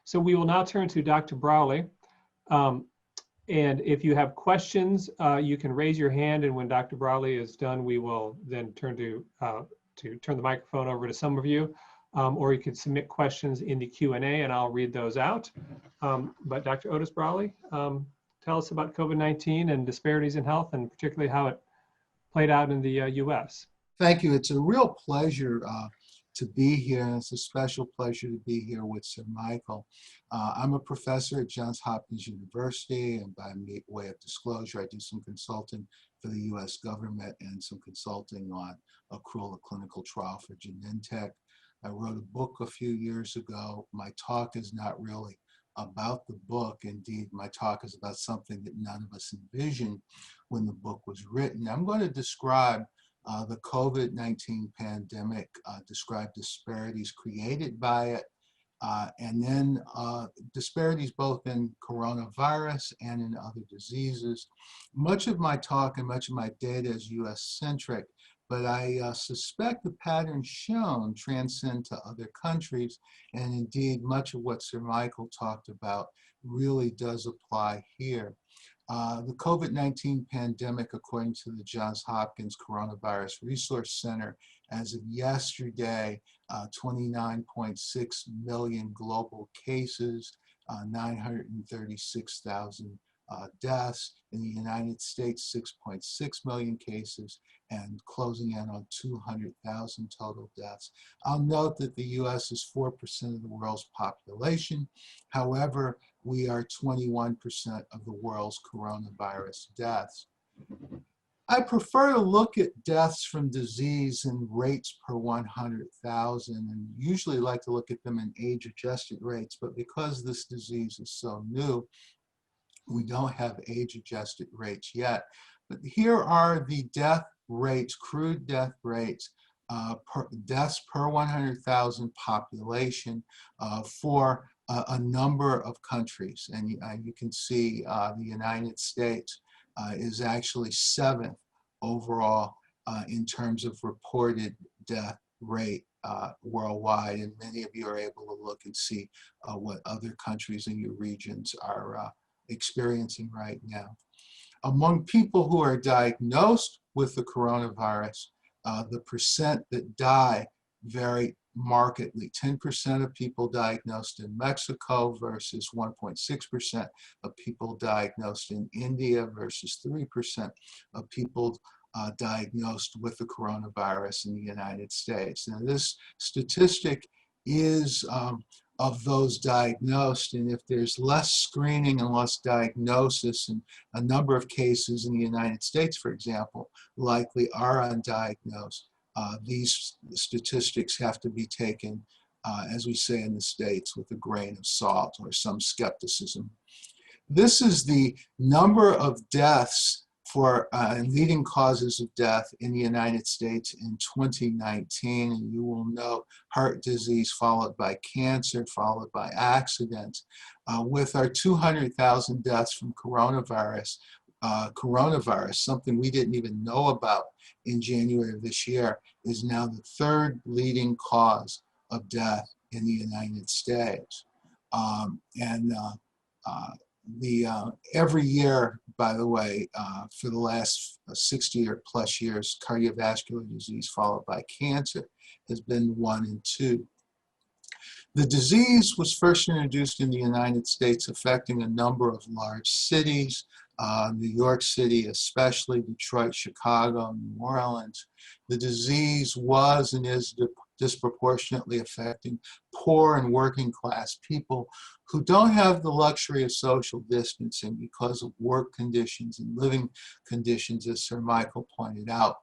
So we will now turn to Dr. Brawley. And if you have questions, you can raise your hand, and when Dr. Brawley is done, we will then turn to turn the microphone over to some of you, or you can submit questions in the Q&A, and I'll read those out. But Dr. Otis Brawley, tell us about COVID-19 and disparities in health, and particularly how it played out in the U.S. Thank you. It's a real pleasure to be here, and it's a special pleasure to be here with Sir Michael. I'm a professor at Johns Hopkins University, and by way of disclosure, I do some consulting for the U.S. government and some consulting on accrual, a clinical trial for Genentech. I wrote a book a few years ago. My talk is not really about the book. Indeed, my talk is about something that none of us envisioned when the book was written. I'm going to describe the COVID-19 pandemic, describe disparities created by it, and then disparities both in coronavirus and in other diseases. Much of my talk and much of my data is US-centric, but I suspect the patterns shown transcend to other countries, and indeed much of what Sir Michael talked about really does apply here. The COVID-19 pandemic, according to the Johns Hopkins Coronavirus Resource Center, as of yesterday, 29.6 million global cases, 936,000 deaths. In the United States, 6.6 million cases, and closing in on 200,000 total deaths. I'll note that the US is 4% of the world's population. However, we are 21% of the world's coronavirus deaths. I prefer to look at deaths from disease in rates per 100,000, and usually like to look at them in age-adjusted rates, but because this disease is so new, we don't have age-adjusted rates yet. But here are the death rates, crude death rates, deaths per 100,000 population for a number of countries. And you can see the United States is actually 7th overall in terms of reported death rate worldwide. And many of you are able to look and see what other countries in your regions are experiencing right now. Among people who are diagnosed with the coronavirus, the percent that die vary markedly. 10% of people diagnosed in Mexico versus 1.6% of people diagnosed in India versus 3% of people diagnosed with the coronavirus in the United States. Now, this statistic is of those diagnosed, and if there's less screening and less diagnosis, and a number of cases in the United States, for example, likely are undiagnosed, these statistics have to be taken, as we say in the States, with a grain of salt or some skepticism. This is the number of deaths for leading causes of death in the United States in 2019, and you will note heart disease followed by cancer, followed by accidents. With our 200,000 deaths from coronavirus, something we didn't even know about in January of this year, is now the 3rd leading cause of death in the United States. Every year, by the way, for the last 60 or plus years, cardiovascular disease followed by cancer has been 1 and 2. The disease was first introduced in the United States, affecting a number of large cities, New York City especially, Detroit, Chicago, New Orleans. The disease was and is disproportionately affecting poor and working class people who don't have the luxury of social distancing because of work conditions and living conditions, as Sir Michael pointed out.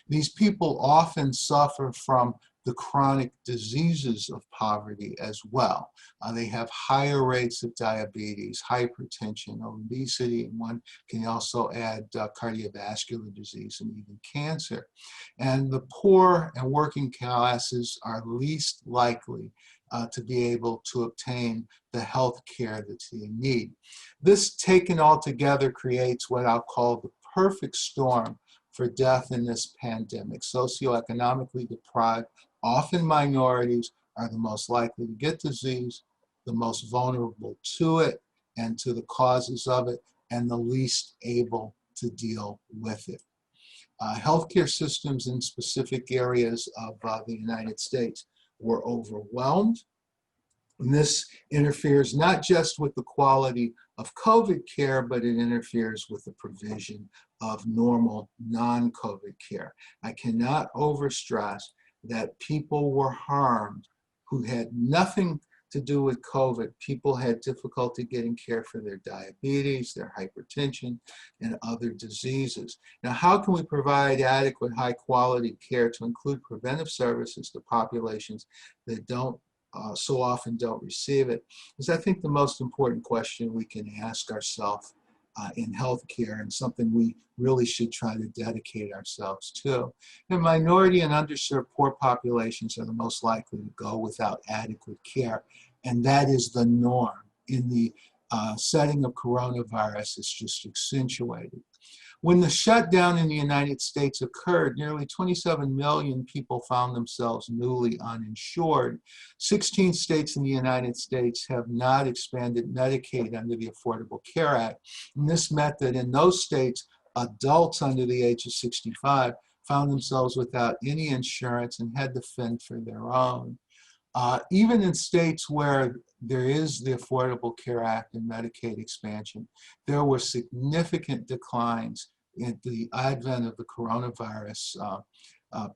These people often suffer from the chronic diseases of poverty as well. They have higher rates of diabetes, hypertension, obesity, and one can also add cardiovascular disease and even cancer. And the poor and working classes are least likely to be able to obtain the health care that they need. This taken all together creates what I'll call the perfect storm for death in this pandemic. Socioeconomically deprived, often minorities, are the most likely to get disease. the most vulnerable to it and to the causes of it, and the least able to deal with it. Healthcare systems in specific areas of the United States were overwhelmed. And this interferes not just with the quality of COVID care, but it interferes with the provision of normal non-COVID care. I cannot overstress that people were harmed who had nothing to do with COVID. People had difficulty getting care for their diabetes, their hypertension, and other diseases. Now, how can we provide adequate, high-quality care to include preventive services to populations that so often don't receive it? Is, I think, the most important question we can ask ourselves in healthcare, and something we really should try to dedicate ourselves to. And minority and underserved poor populations are the most likely to go without adequate care, and that is the norm. In the setting of coronavirus, it's just accentuated. When the shutdown in the United States occurred, nearly 27 million people found themselves newly uninsured. 16 states in the United States have not expanded Medicaid under the Affordable Care Act. And this meant that in those states, adults under the age of 65 found themselves without any insurance and had to fend for their own. Even in states where there is the Affordable Care Act and Medicaid expansion, there were significant declines in the advent of the coronavirus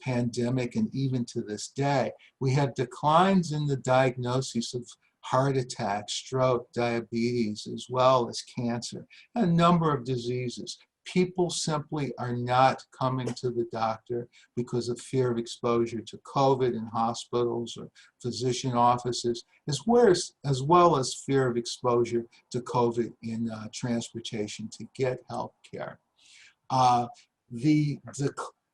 pandemic, and even to this day. We have declines in the diagnosis of heart attack, stroke, diabetes, as well as cancer, a number of diseases. People simply are not coming to the doctor because of fear of exposure to COVID in hospitals or physician offices, as well as fear of exposure to COVID in transportation to get health care. The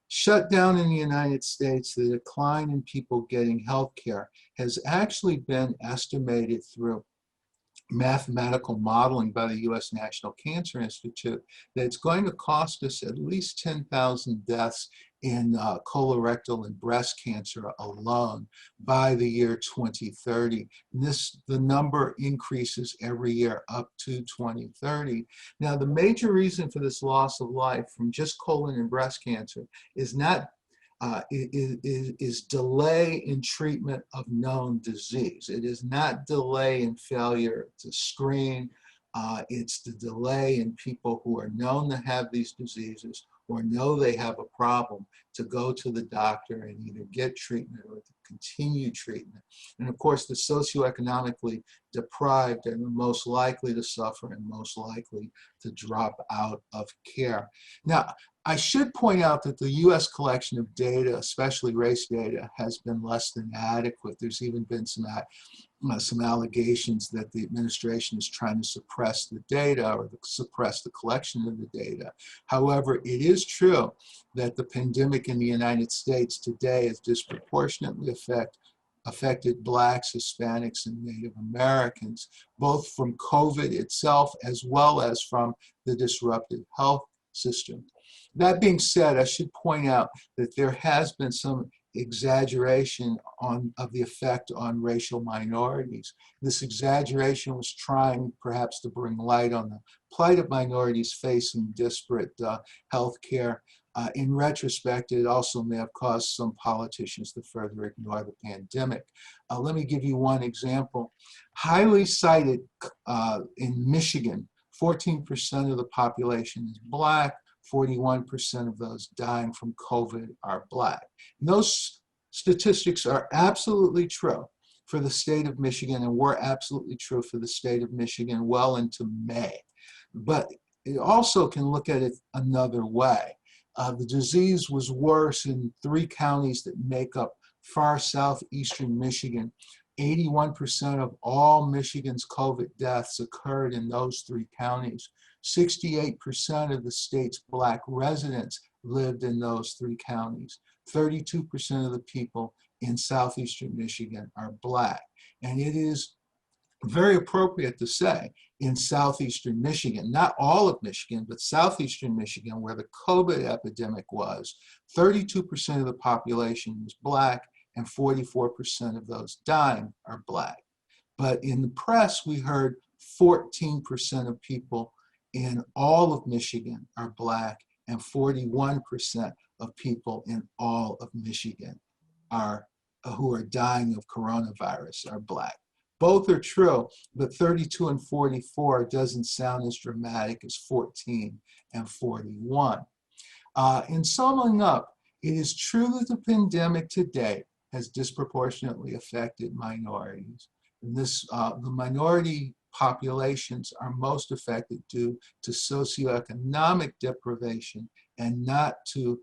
shutdown in the United States, the decline in people getting health care, has actually been estimated through mathematical modeling by the U.S. National Cancer Institute that it's going to cost us at least 10,000 deaths in colorectal and breast cancer alone by the year 2030. The number increases every year up to 2030. Now, the major reason for this loss of life from just colon and breast cancer is not is delay in treatment of known disease. It is not delay in failure to screen. It's the delay in people who are known to have these diseases or know they have a problem to go to the doctor and either get treatment or to continue treatment. And of course, the socioeconomically deprived are the most likely to suffer and most likely to drop out of care. Now, I should point out that the U.S. collection of data, especially race data, has been less than adequate. There's even been some allegations that the administration is trying to suppress the data or suppress the collection of the data. However, it is true that the pandemic in the United States today has disproportionately affected Blacks, Hispanics, and Native Americans, both from COVID itself as well as from the disrupted health system. That being said, I should point out that there has been some exaggeration of the effect on racial minorities. This exaggeration was trying perhaps to bring light on the plight of minorities facing disparate health care. In retrospect, it also may have caused some politicians to further ignore the pandemic. Let me give you one example. Highly cited in Michigan, 14% of the population is Black. 41% of those dying from COVID are Black. And those statistics are absolutely true for the state of Michigan and were absolutely true for the state of Michigan well into May. But it also can look at it another way. The disease was worse in 3 counties that make up far southeastern Michigan. 81% of all Michigan's COVID deaths occurred in those 3 counties. 68% of the state's Black residents lived in those 3 counties. 32% of the people in southeastern Michigan are Black. And it is very appropriate to say in southeastern Michigan, not all of Michigan, but southeastern Michigan, where the COVID epidemic was, 32% of the population was Black and 44% of those dying are Black. But in the press, we heard 14% of people in all of Michigan are Black, and 41% of people in all of Michigan are who are dying of coronavirus are Black. Both are true, but 32 and 44 doesn't sound as dramatic as 14 and 41. In summing up, it is true that the pandemic today has disproportionately affected minorities. And the minority populations are most affected due to socioeconomic deprivation and not to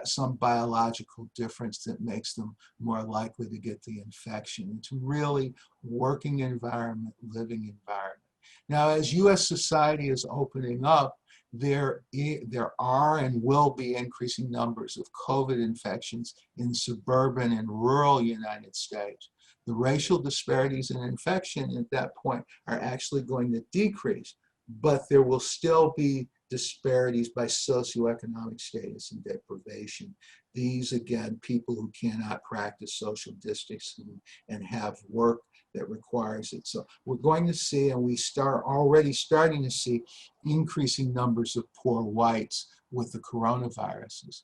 some biological difference that makes them more likely to get the infection. It's really working environment, living environment. Now, as U.S. society is opening up, there are and will be increasing numbers of COVID infections in suburban and rural United States. The racial disparities in infection at that point are actually going to decrease, but there will still be disparities by socioeconomic status and deprivation. These, again, people who cannot practice social distancing and have work that requires it. So we're going to see, and we already starting to see, increasing numbers of poor whites with the coronaviruses.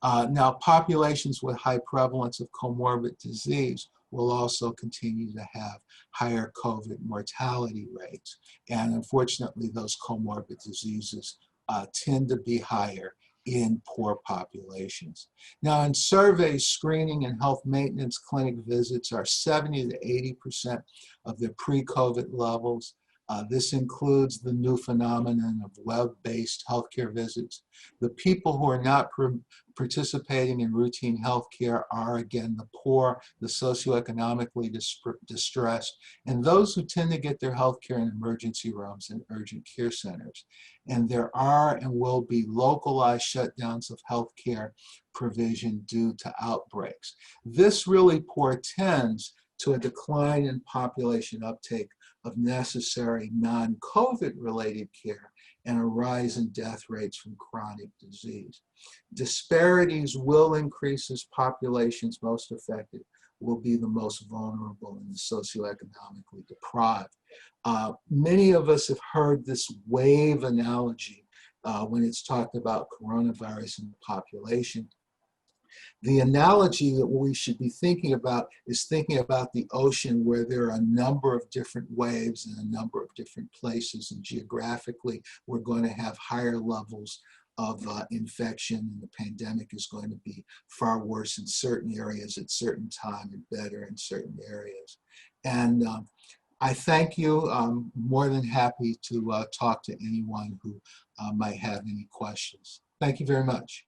Now, populations with high prevalence of comorbid disease will also continue to have higher COVID mortality rates. And unfortunately, those comorbid diseases tend to be higher in poor populations. Now, in surveys, screening and health maintenance clinic visits are 70 to 80% of their pre-COVID levels. This includes the new phenomenon of web-based healthcare visits. The people who are not participating in routine healthcare are, again, the poor, the socioeconomically distressed, and those who tend to get their healthcare in emergency rooms and urgent care centers. And there are and will be localized shutdowns of healthcare provision due to outbreaks. This really portends to a decline in population uptake of necessary non-COVID related care and a rise in death rates from chronic disease. Disparities will increase as populations most affected will be the most vulnerable and socioeconomically deprived. Many of us have heard this wave analogy when it's talked about coronavirus in the population. The analogy that we should be thinking about is thinking about the ocean, where there are a number of different waves in a number of different places, and geographically we're going to have higher levels of infection, and the pandemic is going to be far worse in certain areas at certain time and better in certain areas. And I thank you. I'm more than happy to talk to anyone who might have any questions. Thank you very much.